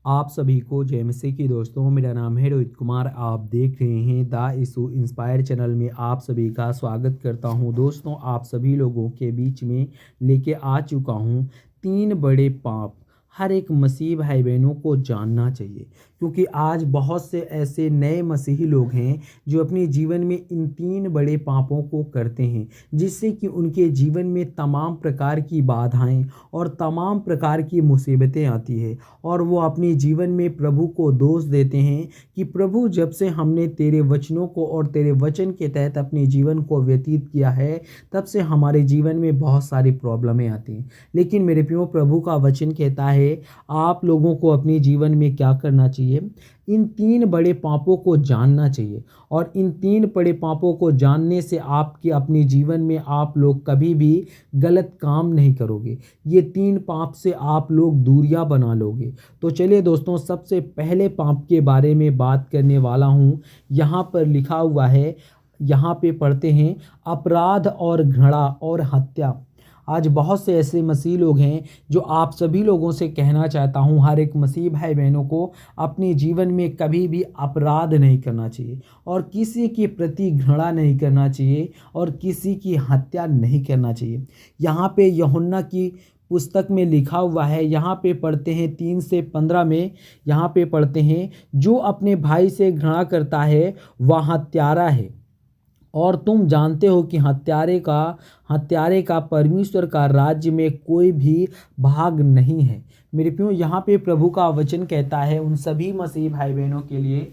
आप सभी को जय मसीह की दोस्तों। मेरा नाम है रोहित कुमार। आप देख रहे हैं द इशू इंस्पायर चैनल में आप सभी का स्वागत करता हूं। दोस्तों, आप सभी लोगों के बीच में लेके आ चुका हूं 3 बड़े पाप। हर एक मसीही भाई बहनों को जानना चाहिए, क्योंकि आज बहुत से ऐसे नए मसीही लोग हैं जो अपने जीवन में इन 3 बड़े पापों को करते हैं, जिससे कि उनके जीवन में तमाम प्रकार की बाधाएं और तमाम प्रकार की मुसीबतें आती है और वो अपने जीवन में प्रभु को दोष देते हैं कि प्रभु, जब से हमने तेरे वचनों को और तेरे वचन के तहत अपने जीवन को व्यतीत किया है, तब से हमारे जीवन में बहुत सारी प्रॉब्लमें आती हैं। लेकिन मेरे प्रियो, प्रभु का वचन कहता है आप लोगों को अपने जीवन में क्या करना चाहिए? इन 3 बड़े पापों को जानना चाहिए, और इन 3 बड़े पापों को जानने से आपके अपने जीवन में आप लोग कभी भी गलत काम नहीं करोगे। ये 3 पाप से आप लोग दूरियां बना लोगे। तो चलिए दोस्तों, सबसे पहले पाप के बारे में बात करने वाला हूँ। यहाँ पर लिखा हुआ है, यहाँ पे पढ़ते हैं, अपराध और घृणा और हत्या। आज बहुत से ऐसे मसीह लोग हैं जो आप सभी लोगों से कहना चाहता हूं, हर एक मसीह भाई बहनों को अपने जीवन में कभी भी अपराध नहीं करना चाहिए और किसी के प्रति घृणा नहीं करना चाहिए और किसी की हत्या नहीं करना चाहिए। यहाँ पे यूहन्ना की पुस्तक में लिखा हुआ है, यहाँ पे पढ़ते हैं 3 से 15 में, यहाँ पे पढ़ते हैं, जो अपने भाई से घृणा करता है वह हत्यारा है, और तुम जानते हो कि हत्यारे का परमेश्वर का राज्य में कोई भी भाग नहीं है। मेरे प्रियो, यहाँ पे प्रभु का वचन कहता है उन सभी मसीह भाई बहनों के लिए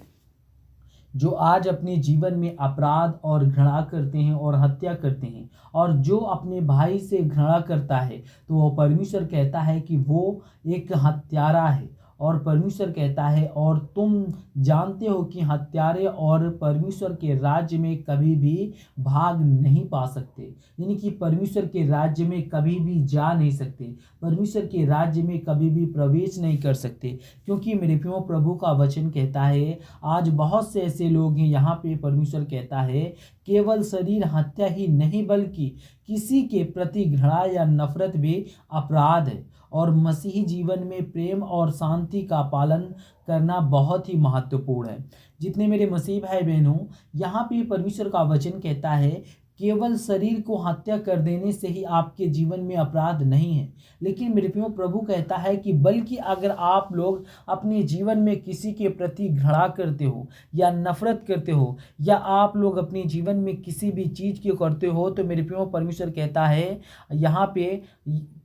जो आज अपने जीवन में अपराध और घृणा करते हैं और हत्या करते हैं, और जो अपने भाई से घृणा करता है तो वो परमेश्वर कहता है कि वो एक हत्यारा है। और परमेश्वर कहता है, और तुम जानते हो कि हत्यारे और परमेश्वर के राज्य में कभी भी भाग नहीं पा सकते, यानी कि परमेश्वर के राज्य में कभी भी जा नहीं सकते, परमेश्वर के राज्य में कभी भी प्रवेश नहीं कर सकते। क्योंकि मेरे प्रियो, प्रभु का वचन कहता है, आज बहुत से ऐसे लोग हैं, यहाँ पे परमेश्वर कहता है, केवल शरीर हत्या ही नहीं बल्कि किसी के प्रति घृणा या नफरत भी अपराध है। और मसीही जीवन में प्रेम और शांति का पालन करना बहुत ही महत्वपूर्ण है। जितने मेरे मसीही भाई बहन हो, यहाँ पे परमेश्वर का वचन कहता है केवल शरीर को हत्या कर देने से ही आपके जीवन में अपराध नहीं है, लेकिन मेरे प्रियो, प्रभु कहता है कि बल्कि अगर आप लोग अपने जीवन में किसी के प्रति घृणा करते हो या नफरत करते हो, या आप लोग अपने जीवन में किसी भी चीज़ की करते हो, तो मेरे प्रियो, परमेश्वर कहता है, यहाँ पे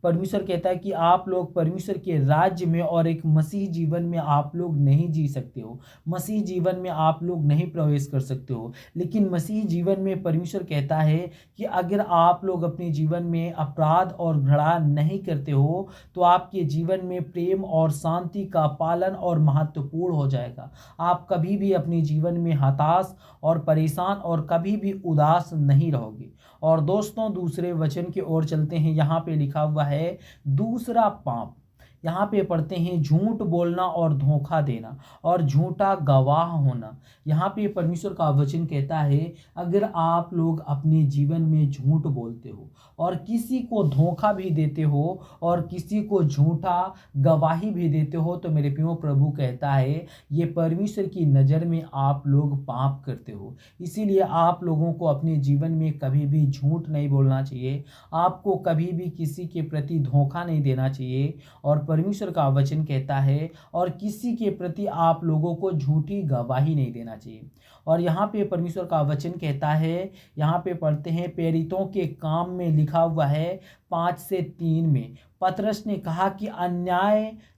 परमेश्वर कहता है कि आप लोग परमेश्वर के राज्य में और एक मसीह जीवन में आप लोग नहीं जी सकते हो, मसीह जीवन में आप लोग नहीं प्रवेश कर सकते हो। लेकिन मसीह जीवन में परमेश्वर कहता है कि अगर आप लोग अपने जीवन में अपराध और घृणा नहीं करते हो तो आपके जीवन में प्रेम और शांति का पालन और महत्वपूर्ण हो जाएगा। आप कभी भी अपने जीवन में हताश और परेशान और कभी भी उदास नहीं रहोगे। और दोस्तों, दूसरे वचन की ओर चलते हैं। यहाँ पे लिखा हुआ है दूसरा पाप, यहाँ पे पढ़ते हैं, झूठ बोलना और धोखा देना और झूठा गवाह होना। यहाँ पे परमेश्वर का वचन कहता है, अगर आप लोग अपने जीवन में झूठ बोलते हो और किसी को धोखा भी देते हो और किसी को झूठा गवाही भी देते हो, तो मेरे प्रियो, प्रभु कहता है ये परमेश्वर की नज़र में आप लोग पाप करते हो। इसीलिए आप लोगों को अपने जीवन में कभी भी झूठ नहीं बोलना चाहिए, आपको कभी भी किसी के प्रति धोखा नहीं देना चाहिए। और परमेश्वर का वचन कहता है, और किसी के प्रति आप लोगों को झूठी गवाही नहीं देना चाहिए। और यहाँ पे परमेश्वर का वचन कहता है, यहाँ पे पढ़ते हैं, प्रेरितों के काम में लिखा हुआ है 5 से 3 में, पतरस ने कहा कि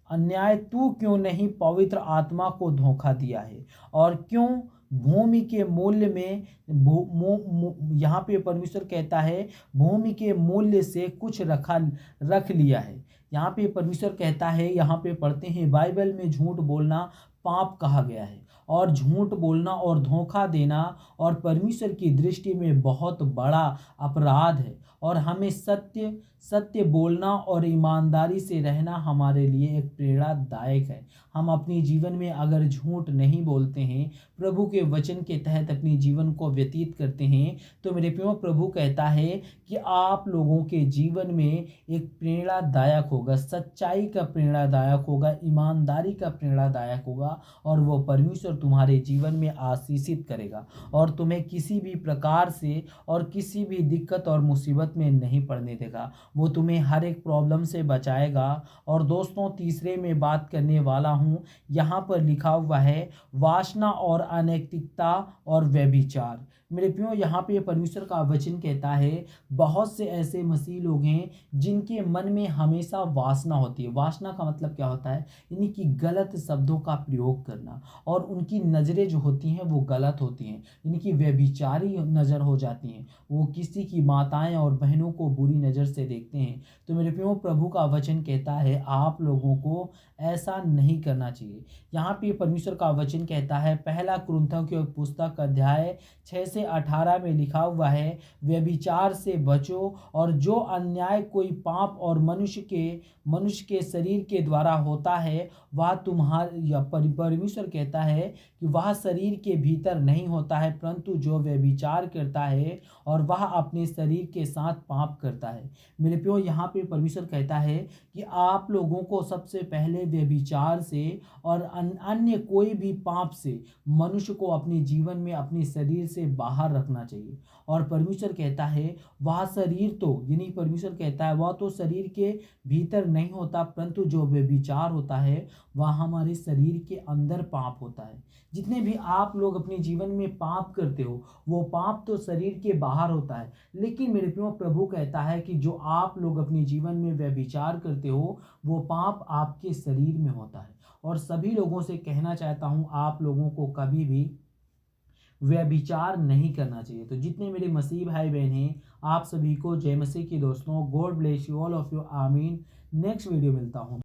अन्याय तू क्यों नहीं पवित्र आत्मा को धोखा दिया है, और क्यों भूमि के मूल्य में यहाँ पे परमेश्वर कहता है भूमि के मूल्य से कुछ रख लिया है। यहाँ पे परमेश्वर कहता है, यहाँ पे पढ़ते हैं, बाइबल में झूठ बोलना पाप कहा गया है, और झूठ बोलना और धोखा देना और परमेश्वर की दृष्टि में बहुत बड़ा अपराध है। और हमें सत्य सत्य बोलना और ईमानदारी से रहना हमारे लिए एक प्रेरणादायक है। हम अपने जीवन में अगर झूठ नहीं बोलते हैं, प्रभु के वचन के तहत अपने जीवन को व्यतीत करते हैं, तो मेरे प्रियो प्रभु कहता है कि आप लोगों के जीवन में एक प्रेरणादायक होगा, सच्चाई का प्रेरणादायक होगा, ईमानदारी का प्रेरणादायक होगा, और वो परमेश्वर तुम्हारे जीवन में आशीषित करेगा और तुम्हें किसी भी प्रकार से और किसी भी दिक्कत और मुसीबत में नहीं पड़ने देगा। वो तुम्हें हर एक प्रॉब्लम से बचाएगा। और दोस्तों, तीसरे में बात करने वाला हूँ, यहाँ पर लिखा हुआ है वासना और अनैतिकता और व्यभिचार। मेरे प्रियो, यहाँ पे परमेश्वर का वचन कहता है बहुत से ऐसे मसीह लोग हैं जिनके मन में हमेशा वासना होती है। वासना का मतलब क्या होता है? यानी कि गलत शब्दों का प्रयोग करना, और उनकी नज़रें जो होती हैं वो गलत होती हैं, यानी कि व्यभिचारी नज़र हो जाती हैं। वो किसी की माताएं और बहनों को बुरी नज़र से देखते हैं। तो मेरे प्रियो, प्रभु का वचन कहता है आप लोगों को ऐसा नहीं करना चाहिए। यहाँ पे परमेश्वर का वचन कहता है, पहला कुरिन्थियों की पुस्तक अध्याय 6 से 18 में लिखा हुआ है, व्यभिचार से बचो, और जो अन्याय कोई पाप और मनुष्य के शरीर के द्वारा होता है वह परमेश्वर कहता है कि वह शरीर के भीतर नहीं होता है, परंतु जो व्यभिचार करता है और वह अपने शरीर के साथ पाप करता है। मेरे प्रियो, यहाँ पे परमेश्वर कहता है कि आप लोगों को सबसे पहले व्यभिचार से और अन्य कोई भी पाप से मनुष्य को अपने जीवन में अपने शरीर से बाहर रखना चाहिए। और परमेश्वर कहता है वह शरीर तो, यानी परमेश्वर कहता है वह तो शरीर के भीतर नहीं होता, परंतु जो व्यभिचार होता है वह हमारे शरीर के अंदर पाप होता है। जितने भी आप लोग अपने जीवन में पाप करते हो वो पाप तो शरीर के बाहर होता है, लेकिन मेरे प्रियो प्रभु कहता है कि जो आप लोग अपने जीवन में व्यभिचार करते हो वो पाप आपके शरीर में होता है। और सभी लोगों से कहना चाहता हूँ आप लोगों को कभी भी व्यभिचार नहीं करना चाहिए। तो जितने मेरे मसीह भाई बहन हैं, आप सभी को जय मसीह की दोस्तों। God bless you all of you. आमीन। नेक्स्ट वीडियो मिलता हूँ।